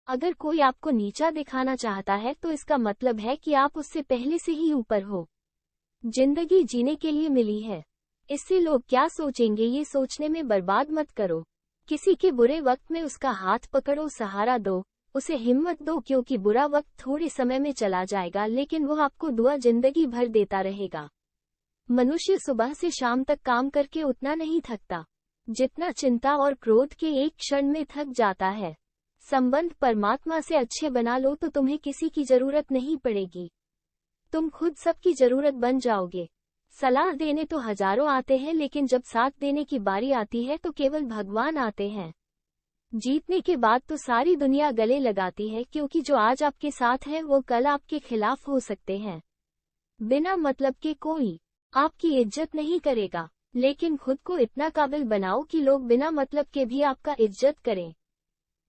अगर कोई आपको नीचा दिखाना चाहता है तो इसका मतलब है कि आप उससे पहले से ही ऊपर हो। जिंदगी जीने के लिए मिली है, इससे लोग क्या सोचेंगे ये सोचने में बर्बाद मत करो। किसी के बुरे वक्त में उसका हाथ पकड़ो, सहारा दो, उसे हिम्मत दो, क्योंकि बुरा वक्त थोड़े समय में चला जाएगा लेकिन वो आपको दुआ जिंदगी भर देता रहेगा। मनुष्य सुबह से शाम तक काम करके उतना नहीं थकता जितना चिंता और क्रोध के एक क्षण में थक जाता है। संबंध परमात्मा से अच्छे बना लो तो तुम्हें किसी की जरूरत नहीं पड़ेगी, तुम खुद सबकी जरूरत बन जाओगे। सलाह देने तो हजारों आते हैं लेकिन जब साथ देने की बारी आती है तो केवल भगवान आते हैं। जीतने के बाद तो सारी दुनिया गले लगाती है, क्योंकि जो आज आपके साथ है वो कल आपके खिलाफ हो सकते हैं। बिना मतलब के कोई आपकी इज्जत नहीं करेगा, लेकिन खुद को इतना काबिल बनाओ कि लोग बिना मतलब के भी आपका इज्जत करें।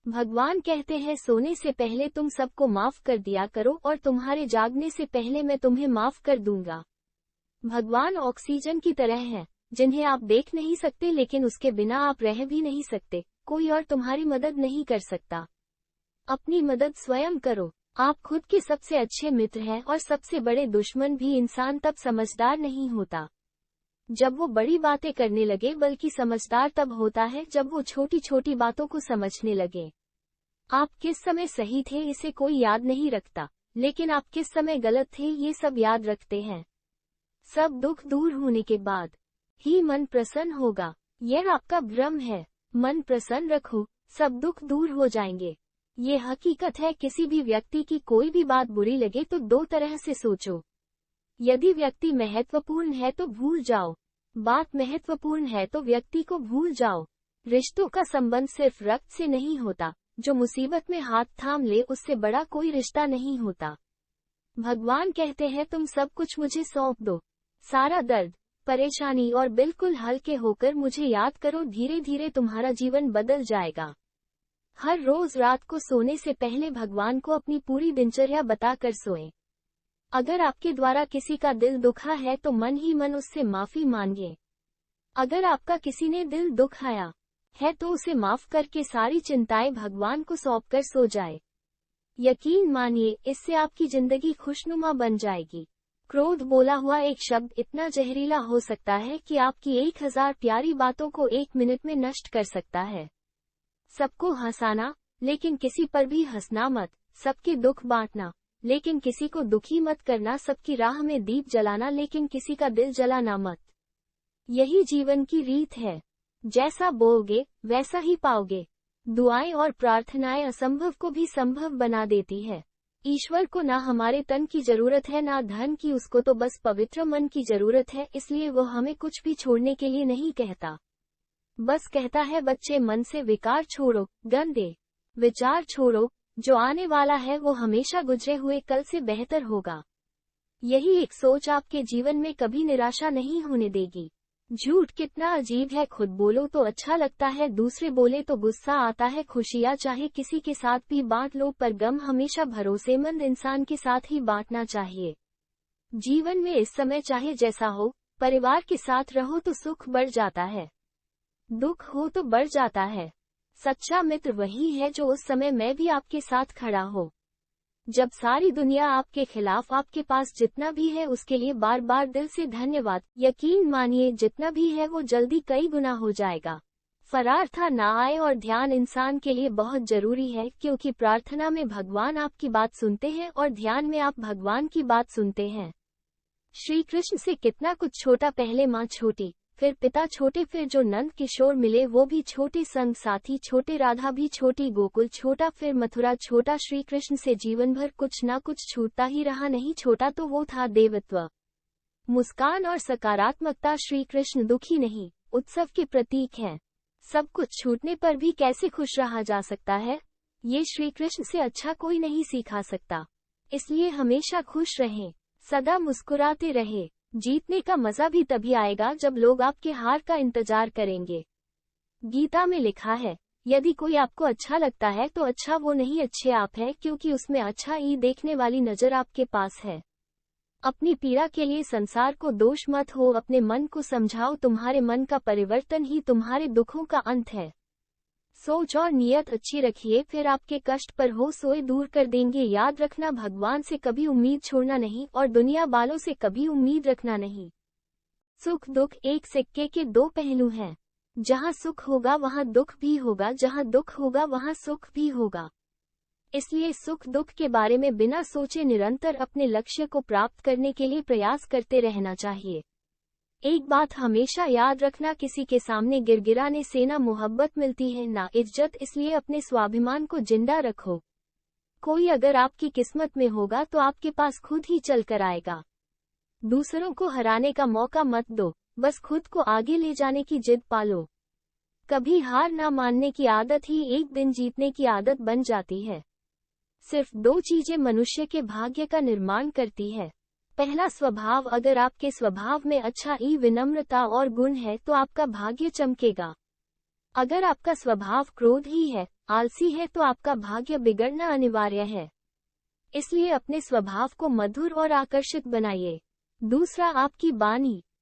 भगवान कहते हैं सोने से पहले तुम सबको माफ कर दिया करो और तुम्हारे जागने से पहले मैं तुम्हें माफ कर दूंगा। भगवान ऑक्सीजन की तरह है जिन्हें आप देख नहीं सकते, लेकिन उसके बिना आप रह भी नहीं सकते। कोई और तुम्हारी मदद नहीं कर सकता, अपनी मदद स्वयं करो। आप खुद के सबसे अच्छे मित्र हैं और सबसे बड़े दुश्मन भी। इंसान तब समझदार नहीं होता जब वो बड़ी बातें करने लगे, बल्कि समझदार तब होता है जब वो छोटी छोटी बातों को समझने लगे। आप किस समय सही थे इसे कोई याद नहीं रखता, लेकिन आप किस समय गलत थे ये सब याद रखते हैं। सब दुख दूर होने के बाद ही मन प्रसन्न होगा, यह आपका भ्रम है। मन प्रसन्न रखो, सब दुख दूर हो जाएंगे। ये हकीकत है। किसी भी व्यक्ति की कोई भी बात बुरी लगे तो दो तरह से सोचो। यदि व्यक्ति महत्वपूर्ण है तो भूल जाओ, बात महत्वपूर्ण है तो व्यक्ति को भूल जाओ। रिश्तों का संबंध सिर्फ रक्त से नहीं होता, जो मुसीबत में हाथ थाम ले उससे बड़ा कोई रिश्ता नहीं होता। भगवान कहते हैं तुम सब कुछ मुझे सौंप दो, सारा दर्द, परेशानी, और बिल्कुल हल्के होकर मुझे याद करो। धीरे धीरे तुम्हारा जीवन बदल जाएगा। हर रोज रात को सोने से पहले भगवान को अपनी पूरी दिनचर्या बताकर सोएं। अगर आपके द्वारा किसी का दिल दुखा है तो मन ही मन उससे माफी मांगे। अगर आपका किसी ने दिल दुखाया है तो उसे माफ करके सारी चिंताएं भगवान को सौंपकर सो जाए। यकीन मानिए, इससे आपकी जिंदगी खुशनुमा बन जाएगी। क्रोध बोला हुआ एक शब्द इतना जहरीला हो सकता है कि आपकी 1000 प्यारी बातों को 1 मिनट में नष्ट कर सकता है। सबको हंसाना, लेकिन किसी पर भी हंसना मत। सबके दुख बांटना, लेकिन किसी को दुखी मत करना। सबकी राह में दीप जलाना, लेकिन किसी का दिल जलाना मत। यही जीवन की रीत है। जैसा बोओगे वैसा ही पाओगे। दुआएं और प्रार्थनाएं असंभव को भी संभव बना देती है। ईश्वर को ना हमारे तन की जरूरत है ना धन की, उसको तो बस पवित्र मन की जरूरत है। इसलिए वो हमें कुछ भी छोड़ने के लिए नहीं कहता, बस कहता है बच्चे मन से विकार छोड़ो, गंदे विचार छोड़ो। जो आने वाला है वो हमेशा गुजरे हुए कल से बेहतर होगा। यही एक सोच आपके जीवन में कभी निराशा नहीं होने देगी। झूठ कितना अजीब है, खुद बोलो तो अच्छा लगता है, दूसरे बोले तो गुस्सा आता है। खुशियाँ चाहे किसी के साथ भी बांट लो, पर गम हमेशा भरोसेमंद इंसान के साथ ही बांटना चाहिए। जीवन में इस समय चाहे जैसा हो, परिवार के साथ रहो तो सुख बढ़ जाता है, दुख हो तो बढ़ जाता है। सच्चा मित्र वही है जो उस समय में भी आपके साथ खड़ा हो। जब सारी दुनिया आपके खिलाफ, आपके पास जितना भी है उसके लिए बार बार दिल से धन्यवाद। यकीन मानिए, जितना भी है वो जल्दी कई गुना हो जाएगा। फरार था ना आए, और ध्यान इंसान के लिए बहुत जरूरी है, क्योंकि प्रार्थना में भगवान आपकी बात सुनते हैं और ध्यान में आप भगवान की बात सुनते हैं। श्री कृष्ण से कितना कुछ छोटा, पहले माँ छोटी, फिर पिता छोटे, फिर जो नंद किशोर मिले वो भी छोटे, संग साथी छोटे, राधा भी छोटी, गोकुल छोटा, फिर मथुरा छोटा। श्री कृष्ण से जीवन भर कुछ ना कुछ छूटता ही रहा, नहीं छोटा तो वो था देवत्व, मुस्कान और सकारात्मकता। श्री कृष्ण दुखी नहीं, उत्सव के प्रतीक हैं। सब कुछ छूटने पर भी कैसे खुश रहा जा सकता है, ये श्री कृष्ण से अच्छा कोई नहीं सिखा सकता। इसलिए हमेशा खुश रहें, सदा मुस्कुराते रहे। जीतने का मजा भी तभी आएगा जब लोग आपके हार का इंतजार करेंगे। गीता में लिखा है, यदि कोई आपको अच्छा लगता है तो अच्छा वो नहीं, अच्छे आप है, क्योंकि उसमें अच्छा ही देखने वाली नजर आपके पास है। अपनी पीड़ा के लिए संसार को दोष मत हो, अपने मन को समझाओ। तुम्हारे मन का परिवर्तन ही तुम्हारे दुखों का अंत है। सोच और नियत अच्छी रखिए, फिर आपके कष्ट पर हो सोए दूर कर देंगे। याद रखना, भगवान से कभी उम्मीद छोड़ना नहीं और दुनिया वालों से कभी उम्मीद रखना नहीं। सुख दुख एक सिक्के के दो पहलू हैं। जहाँ सुख होगा वहाँ दुख भी होगा, जहाँ दुख होगा वहाँ सुख भी होगा। इसलिए सुख दुख के बारे में बिना सोचे निरंतर अपने लक्ष्य को प्राप्त करने के लिए प्रयास करते रहना चाहिए। एक बात हमेशा याद रखना, किसी के सामने गिड़गिड़ाने से ना मोहब्बत मिलती है ना इज्जत, इसलिए अपने स्वाभिमान को जिंदा रखो। कोई अगर आपकी किस्मत में होगा तो आपके पास खुद ही चल कर आएगा। दूसरों को हराने का मौका मत दो, बस खुद को आगे ले जाने की जिद पालो। कभी हार ना मानने की आदत ही एक दिन जीतने की आदत बन जाती है। सिर्फ दो चीजें मनुष्य के भाग्य का निर्माण करती है। पहला, स्वभाव। अगर आपके स्वभाव में अच्छा विनम्रता और गुण है तो आपका भाग्य चमकेगा। अगर आपका स्वभाव क्रोध ही है, आलसी है, तो आपका भाग्य बिगड़ना अनिवार्य है। इसलिए अपने स्वभाव को मधुर और आकर्षित बनाइए। दूसरा, आपकी वाणी।